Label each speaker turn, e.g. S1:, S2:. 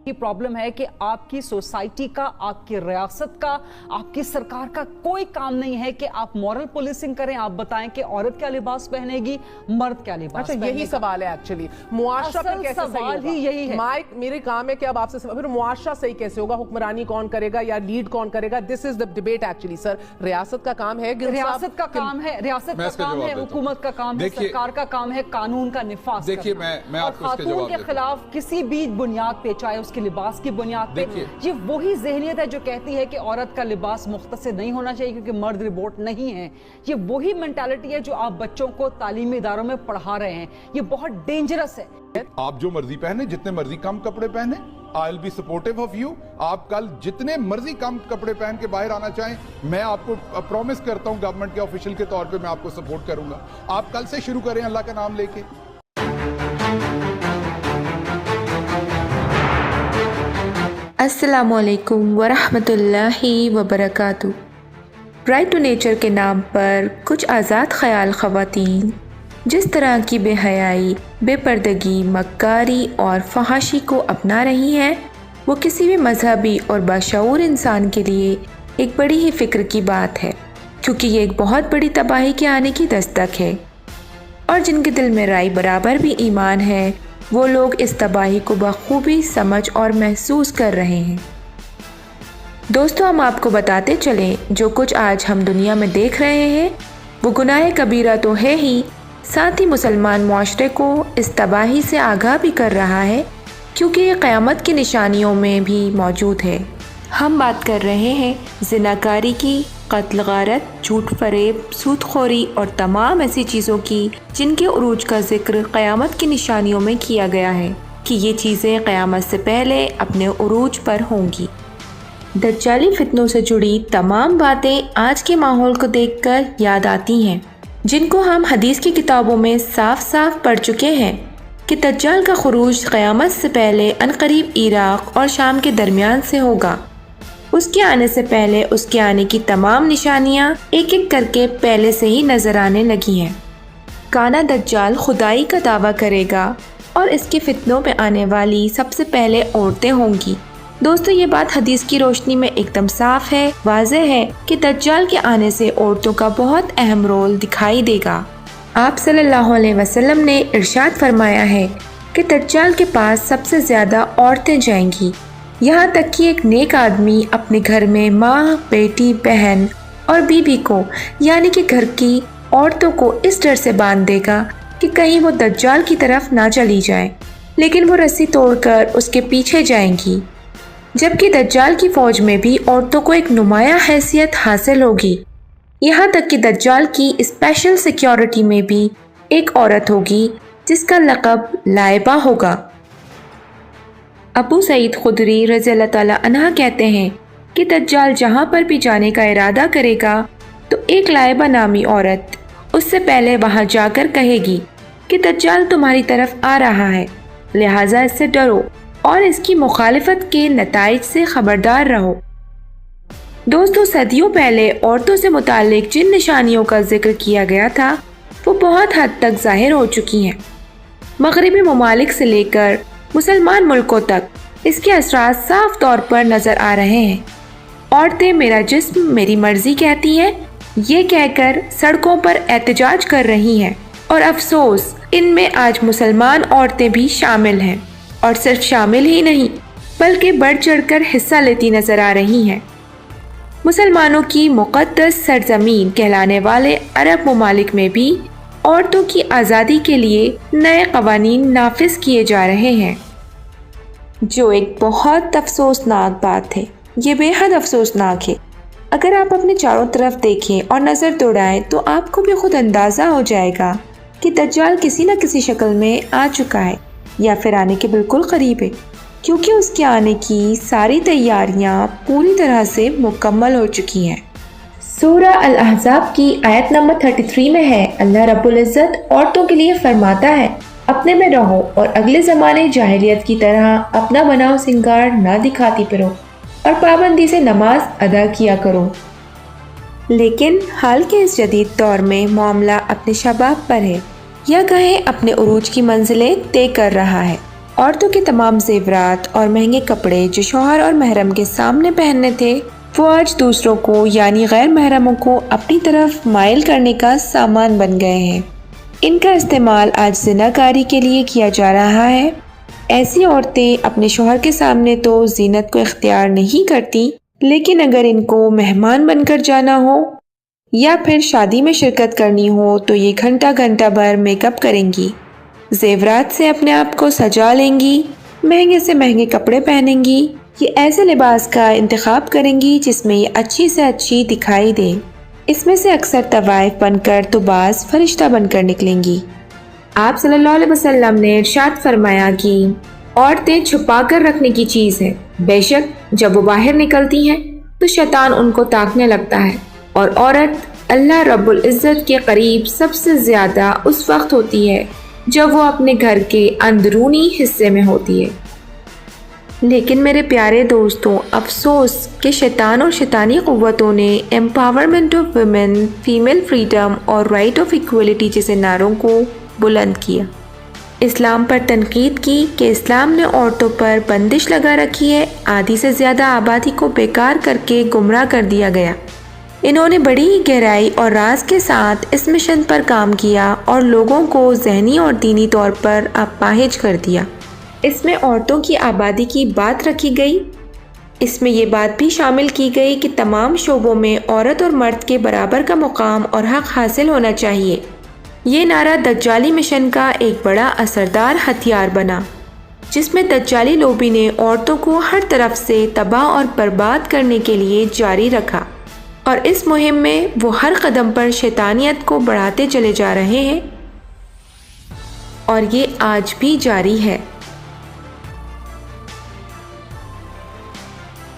S1: की प्रॉब्लम है कि आपकी सोसाइटी का, आपकी रियासत का, आपकी सरकार का कोई काम नहीं है कि आप मॉरल पुलिसिंग करें, आप बताएं कि औरत क्या लिबास पहनेगी, मर्द क्या लिबास पहनेगा।
S2: यही सवाल है एक्चुअली, मुआशरा फिर कैसे सही होगा?
S1: ही यही है।
S2: मेरे काम है कि अब आपसे फिर मुआशरा सही कैसे होगा, हुक्मरानी कौन करेगा या लीड कौन करेगा? This is the debate actually sir. रियासत का काम है,
S1: रियासत का काम है, रियासत का काम है, हुकूमत का काम है, सरकार का काम है कानून का निफाज।
S3: देखिए मैं आपको इसके जवाब
S1: के खिलाफ किसी भी बुनियाद पे, चाहे उसके लिबास की बुनियाद पे, ये वही ज़हनियत है जो कहती है कि औरत का लिबास मुख्तसर नहीं होना चाहिए क्योंकि मर्द रिबोट नहीं है। ये वही मेंटालिटी है जो आप बच्चों को तालीमी इदारों में पढ़ा रहे हैं। ये बहुत डेंजरस है।
S3: आप जो मर्जी पहने, जितने मर्जी कम कपड़े पहने, I will be supportive of you. आप कल जितने मर्जी कम कपड़े पहन के बाहर आना चाहें, मैं आपको प्रॉमिस करता हूं गवर्नमेंट के ऑफिशियल के तौर पे मैं आपको सपोर्ट करूंगा। आप कल से शुरू करें अल्लाह का नाम लेके।
S4: अस्सलामुअलैकुम वरहमतुल्लाहि वबरकातुहू। राइट टू नेचर के नाम पर कुछ आज़ाद ख़याल ख़वातीन जिस तरह की बेहयाई, बेपर्दगी, मक्कारी और फहाशी को अपना रही हैं, वो किसी भी मजहबी और बाशऊर इंसान के लिए एक बड़ी ही फ़िक्र की बात है, क्योंकि ये एक बहुत बड़ी तबाही के आने की दस्तक है। और जिनके दिल में राई बराबर भी ईमान है, वो लोग इस तबाही को बखूबी समझ और महसूस कर रहे हैं। दोस्तों, हम आपको बताते चलें, जो कुछ आज हम दुनिया में देख रहे हैं वो गुनाह कबीरा तो है ही, साथ ही मुसलमान मुआशरे को इस तबाही से आगाह भी कर रहा है, क्योंकि ये क़यामत की निशानियों में भी मौजूद है। हम बात कर रहे हैं ज़िनाकारी की, कत्ल, गारत, झूठ फरेब, सूदखोरी और तमाम ऐसी चीज़ों की जिनके उरूज का जिक्र क़यामत की निशानियों में किया गया है कि ये चीज़ें क़यामत से पहले अपने उरूज पर होंगी। दज्जाली फितनों से जुड़ी तमाम बातें आज के माहौल को देखकर याद आती हैं, जिनको हम हदीस की किताबों में साफ साफ पढ़ चुके हैं कि दज्जाल का खुरूज क़यामत से पहले अनकरीब इराक़ और शाम के दरमियान से होगा। उसके आने से पहले उसके आने की तमाम निशानियां एक एक करके पहले से ही नजर आने लगी हैं। काना दज्जाल खुदाई का दावा करेगा और इसके फितनों में आने वाली सबसे पहले औरतें होंगी। दोस्तों, ये बात हदीस की रोशनी में एकदम साफ है, वाज़ेह है कि दज्जाल के आने से औरतों का बहुत अहम रोल दिखाई देगा। आप सल्लल्लाहु अलैहि वसल्लम ने इरशाद फरमाया है कि दज्जाल के पास सबसे ज़्यादा औरतें जाएंगी, यहाँ तक कि एक नेक आदमी अपने घर में माँ, बेटी, बहन और बीबी को यानी कि घर की औरतों को इस डर से बांध देगा कि कहीं वो दज्जाल की तरफ ना चली जाए, लेकिन वो रस्सी तोड़कर उसके पीछे जाएंगी। जबकि दज्जाल की फौज में भी औरतों को एक नुमायां हैसियत हासिल होगी, यहाँ तक कि दज्जाल की स्पेशल सिक्योरिटी में भी एक औरत होगी जिसका लक़ब लाइबा होगा। अबू सईद खुदरी रज़ी अल्लाह ताला अन्हा कहते हैं कि दज्जाल जहाँ पर भी जाने का इरादा करेगा तो एक लाइबा नामी औरत उससे पहले वहाँ जाकर कहेगी कि दज्जाल तुम्हारी तरफ आ रहा है, लिहाजा इससे डरो और इसकी मुखालिफत के नताइज से खबरदार रहो। दोस्तों, सदियों पहले औरतों से मुताल्लिक जिन निशानियों का जिक्र किया गया था वो बहुत हद तक ज़ाहिर हो चुकी हैं। मगरिबी ममालिक से लेकर मुसलमान मुल्कों तक इसके असरात साफ तौर पर नज़र आ रहे हैं। औरतें मेरा जिस्म मेरी मर्जी कहती हैं, ये कहकर सड़कों पर एहतजाज कर रही हैं, और अफसोस इनमें आज मुसलमान औरतें भी शामिल हैं, और सिर्फ शामिल ही नहीं बल्कि बढ़ चढ़कर हिस्सा लेती नज़र आ रही हैं। मुसलमानों की मुक़द्दस सरजमीन कहलाने वाले अरब ममालिक में भी औरतों की आज़ादी के लिए नए क़वानीन नाफिज किए जा रहे हैं, जो एक बहुत अफसोसनाक बात है। ये बेहद अफसोसनाक है। अगर आप अपने चारों तरफ देखें और नज़र दौड़ाएं तो आपको भी खुद अंदाज़ा हो जाएगा कि दज्जाल किसी न किसी शक्ल में आ चुका है या फिर आने के बिल्कुल करीब है, क्योंकि उसके आने की सारी तैयारियां पूरी तरह से मुकम्मल हो चुकी हैं। सूरह अल-अहज़ाब की आयत नंबर 33 में है, अल्लाह रब्बुल इज़्ज़त औरतों के लिए फरमाता है, अपने में रहो और अगले ज़माने जाहिलियत की तरह अपना बनाव सिंगार ना दिखाती फिरो और पाबंदी से नमाज अदा किया करो। लेकिन हाल के इस जदीद दौर में मामला अपने शबाब पर है, या कहें अपने उरूज की मंजिलें तय कर रहा है, عورتوں کے تمام زیورات اور مہنگے کپڑے جو شوہر اور محرم کے سامنے پہننے تھے وہ آج دوسروں کو یعنی غیر محرموں کو اپنی طرف مائل کرنے کا سامان بن گئے ہیں۔ ان کا استعمال آج زناکاری کے لیے کیا جا رہا ہے۔ ایسی عورتیں اپنے شوہر کے سامنے تو زینت کو اختیار نہیں کرتی، لیکن اگر ان کو مہمان بن کر جانا ہو یا پھر شادی میں شرکت کرنی ہو تو یہ گھنٹہ بھر میک اپ کریں گی، زیورات سے اپنے آپ کو سجا لیں گی، مہنگے سے مہنگے کپڑے پہنیں گی، یہ ایسے لباس کا انتخاب کریں گی جس میں یہ اچھی سے اچھی دکھائی دے۔ اس میں سے اکثر طوائف بن کر تو بعض فرشتہ بن کر نکلیں گی۔ آپ صلی اللہ علیہ وسلم نے ارشاد فرمایا کہ عورتیں چھپا کر رکھنے کی چیز ہے، بے شک جب وہ باہر نکلتی ہیں تو شیطان ان کو تاکنے لگتا ہے، اور عورت اللہ رب العزت کے قریب سب سے زیادہ اس وقت ہوتی ہے جب وہ اپنے گھر کے اندرونی حصے میں ہوتی ہے۔ لیکن میرے پیارے دوستوں، افسوس کہ شیطان اور شیطانی قوتوں نے empowerment of women, female freedom اور رائٹ آف ایکویلٹی جیسے نعروں کو بلند کیا، اسلام پر تنقید کی کہ اسلام نے عورتوں پر بندش لگا رکھی ہے، آدھی سے زیادہ آبادی کو بیکار کر کے گمراہ کر دیا گیا۔ انہوں نے بڑی ہی گہرائی اور راز کے ساتھ اس مشن پر کام کیا اور لوگوں کو ذہنی اور دینی طور پر اپاہج کر دیا۔ اس میں عورتوں کی آبادی کی بات رکھی گئی، اس میں یہ بات بھی شامل کی گئی کہ تمام شعبوں میں عورت اور مرد کے برابر کا مقام اور حق حاصل ہونا چاہیے۔ یہ نعرہ دجالی مشن کا ایک بڑا اثردار ہتھیار بنا، جس میں دجالی لوبی نے عورتوں کو ہر طرف سے تباہ اور برباد کرنے کے لیے جاری رکھا، اور اس مہم میں وہ ہر قدم پر شیطانیت کو بڑھاتے چلے جا رہے ہیں، اور یہ آج بھی جاری ہے۔